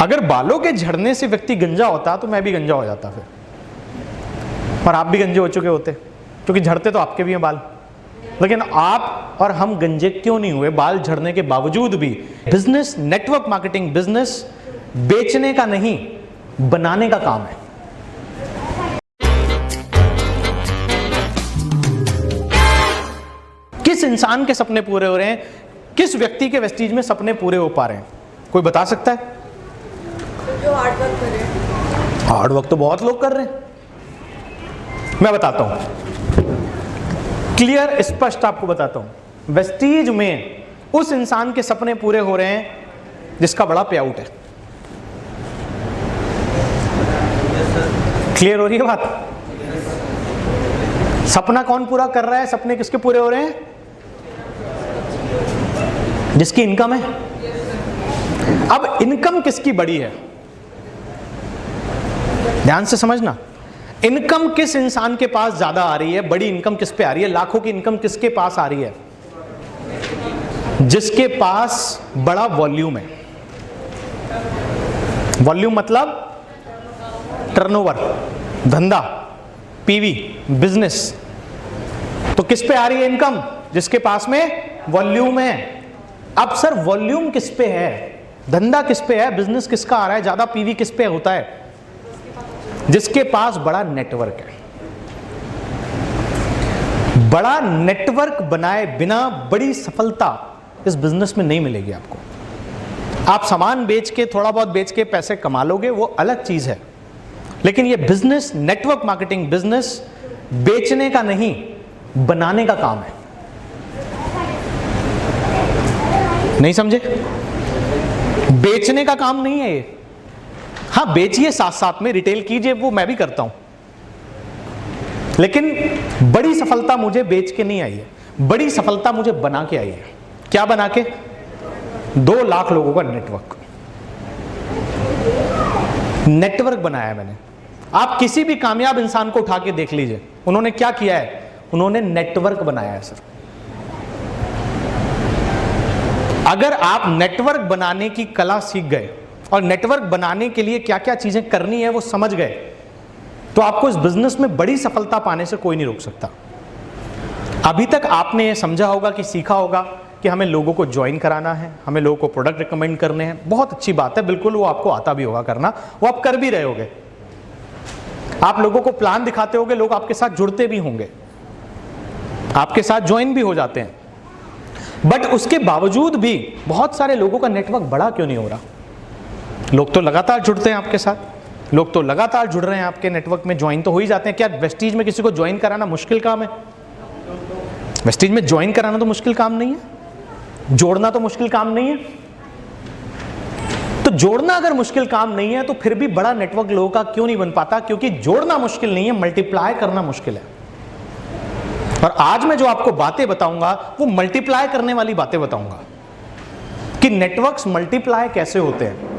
अगर बालों के झड़ने से व्यक्ति गंजा होता तो मैं भी गंजा हो जाता फिर, और आप भी गंजे हो चुके होते, क्योंकि झड़ते तो आपके भी हैं बाल। लेकिन आप और हम गंजे क्यों नहीं हुए बाल झड़ने के बावजूद भी? बिजनेस, नेटवर्क मार्केटिंग बिजनेस बेचने का नहीं, बनाने का काम है। किस इंसान के सपने पूरे हो रहे हैं, किस व्यक्ति के वेस्टीज में सपने पूरे हो पा रहे हैं? कोई बता सकता है? जो हार्ड वर्क कर रहे हैं। हार्ड वर्क तो बहुत लोग कर रहे हैं, मैं बताता हूं, क्लियर स्पष्ट आपको बताता हूं। वेस्टीज में उस इंसान के सपने पूरे हो रहे हैं जिसका बड़ा पे आउट है। क्लियर हो रही है बात? सपना कौन पूरा कर रहा है? सपने किसके पूरे हो रहे हैं? जिसकी इनकम है। अब इनकम किसकी बड़ी है? ध्यान से समझना, इनकम किस इंसान के पास ज्यादा आ रही है? बड़ी इनकम किस पे आ रही है? लाखों की इनकम किसके पास आ रही है? जिसके पास बड़ा वॉल्यूम है। वॉल्यूम मतलब टर्नओवर, धंधा, पीवी, बिजनेस। तो किस पे आ रही है इनकम? जिसके पास में वॉल्यूम है। अब सर वॉल्यूम किस पे है? धंधा किस पे है? बिजनेस किसका आ रहा है ज्यादा? पीवी किस पे होता है? जिसके पास बड़ा नेटवर्क है। बड़ा नेटवर्क बनाए बिना बड़ी सफलता इस बिजनेस में नहीं मिलेगी आपको। आप सामान बेच के, थोड़ा बहुत बेच के पैसे कमा लोगे, वो अलग चीज है, लेकिन ये बिजनेस, नेटवर्क मार्केटिंग बिजनेस बेचने का नहीं, बनाने का काम है। नहीं समझे? बेचने का काम नहीं है ये। हाँ बेचिए, साथ साथ में रिटेल कीजिए, वो मैं भी करता हूं, लेकिन बड़ी सफलता मुझे बेच के नहीं आई है, बड़ी सफलता मुझे बना के आई है। क्या बना के? 2 लाख लोगों का नेटवर्क। नेटवर्क बनाया है मैंने। आप किसी भी कामयाब इंसान को उठा के देख लीजिए, उन्होंने क्या किया है? उन्होंने नेटवर्क बनाया है सर। अगर आप नेटवर्क बनाने की कला सीख गए और नेटवर्क बनाने के लिए क्या क्या चीजें करनी है वो समझ गए, तो आपको इस बिजनेस में बड़ी सफलता पाने से कोई नहीं रोक सकता। अभी तक आपने ये समझा होगा कि सीखा होगा कि हमें लोगों को ज्वाइन कराना है, हमें लोगों को प्रोडक्ट रिकमेंड करने हैं। बहुत अच्छी बात है, बिल्कुल वो आपको आता भी होगा करना, वो आप कर भी रहे होगे। आप लोगों को प्लान दिखाते होगे, लोग आपके साथ जुड़ते भी होंगे, आपके साथ ज्वाइन भी हो जाते हैं। बट उसके बावजूद भी बहुत सारे लोगों का नेटवर्क बड़ा क्यों नहीं हो रहा? लोग तो लगातार जुड़ते हैं आपके साथ, लोग तो लगातार जुड़ रहे हैं आपके नेटवर्क में, ज्वाइन तो हो ही जाते हैं। क्या वेस्टीज में किसी को ज्वाइन कराना मुश्किल काम है? वेस्टीज में ज्वाइन कराना तो मुश्किल काम नहीं है, जोड़ना तो मुश्किल काम नहीं है। तो जोड़ना अगर मुश्किल काम नहीं है तो फिर भी बड़ा नेटवर्क लोगों का क्यों नहीं बन पाता? क्योंकि जोड़ना मुश्किल नहीं है, मल्टीप्लाई करना मुश्किल है। और आज मैं जो आपको बातें बताऊंगा वो मल्टीप्लाई करने वाली बातें बताऊंगा कि नेटवर्क्स मल्टीप्लाई कैसे होते हैं,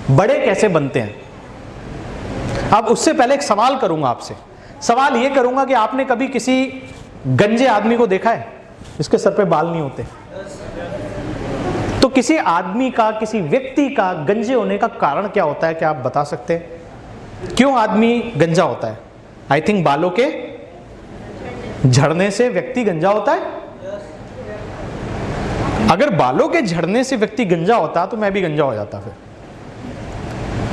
बड़े कैसे बनते हैं। अब उससे पहले एक सवाल करूंगा आपसे। सवाल यह करूंगा कि आपने कभी किसी गंजे आदमी को देखा है जिसके सर पे बाल नहीं होते? तो किसी आदमी का, किसी व्यक्ति का गंजे होने का कारण क्या होता है? क्या आप बता सकते हैं क्यों आदमी गंजा होता है? आई थिंक बालों के झड़ने से व्यक्ति गंजा होता है। अगर बालों के झड़ने से व्यक्ति गंजा होता तो मैं भी गंजा हो जाता फिर,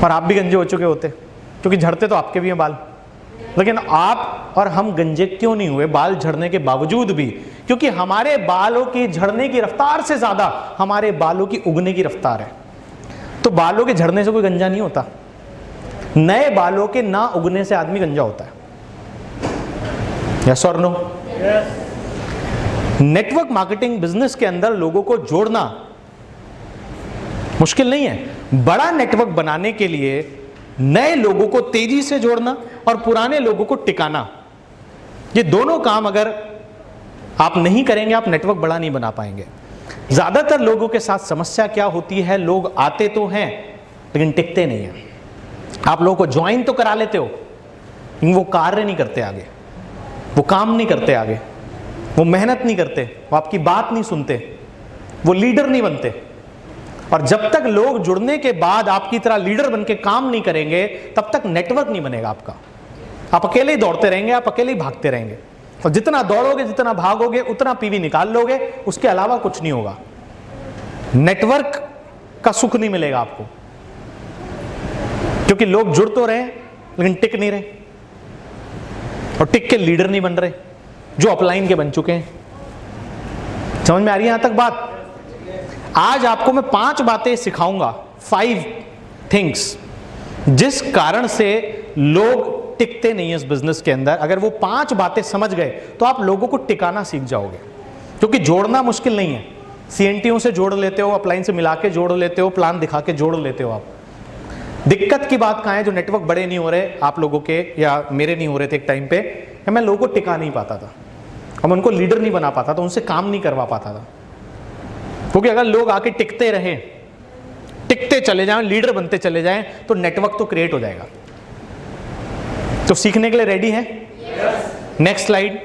और आप भी गंजे हो चुके होते, क्योंकि झड़ते तो आपके भी हैं बाल। लेकिन आप और हम गंजे क्यों नहीं हुए बाल झड़ने के बावजूद भी? क्योंकि हमारे बालों की झड़ने की रफ्तार से ज्यादा हमारे बालों की उगने की रफ्तार है। तो बालों के झड़ने से कोई गंजा नहीं होता, नए बालों के ना उगने से आदमी गंजा होता है। यस और नो? नेटवर्क मार्केटिंग बिजनेस के अंदर लोगों को जोड़ना मुश्किल नहीं है। बड़ा नेटवर्क बनाने के लिए नए लोगों को तेजी से जोड़ना और पुराने लोगों को टिकाना, ये दोनों काम अगर आप नहीं करेंगे आप नेटवर्क बड़ा नहीं बना पाएंगे। ज्यादातर लोगों के साथ समस्या क्या होती है? लोग आते तो हैं लेकिन टिकते नहीं हैं। आप लोगों को ज्वाइन तो करा लेते हो लेकिन वो कार्य नहीं करते आगे, वो काम नहीं करते आगे, वो मेहनत नहीं करते, वो आपकी बात नहीं सुनते, वो लीडर नहीं बनते। और जब तक लोग जुड़ने के बाद आपकी तरह लीडर बन के काम नहीं करेंगे, तब तक नेटवर्क नहीं बनेगा आपका। आप अकेले ही दौड़ते रहेंगे, आप अकेले ही भागते रहेंगे, और जितना दौड़ोगे, जितना भागोगे, उतना पीवी निकाल लोगे, उसके अलावा कुछ नहीं होगा। नेटवर्क का सुख नहीं मिलेगा आपको, क्योंकि लोग जुड़ तो रहे लेकिन टिक नहीं रहे, और टिक के लीडर नहीं बन रहे, जो अपलाइन के बन चुके हैं। समझ में आ रही है यहां तक बात? आज आपको मैं 5 बातें सिखाऊंगा, 5 थिंग्स, जिस कारण से लोग टिकते नहीं है इस बिजनेस के अंदर। अगर वो 5 बातें समझ गए तो आप लोगों को टिकाना सीख जाओगे, क्योंकि जोड़ना मुश्किल नहीं है। सीएनटीओ से जोड़ लेते हो, अपलाइन से मिला के जोड़ लेते हो, प्लान दिखा के जोड़ लेते हो आप। दिक्कत की बात कहां है? जो नेटवर्क बड़े नहीं हो रहे आप लोगों के, या मेरे नहीं हो रहे थे एक टाइम पे, मैं लोगों को टिका नहीं पाता था, और उनको लीडर नहीं बना पाता था, उनसे काम नहीं करवा पाता था। क्योंकि अगर लोग आके टिकते रहें, टिकते चले जाएं, लीडर बनते चले जाएं, तो नेटवर्क तो क्रिएट हो जाएगा। तो सीखने के लिए रेडी है? Next slide.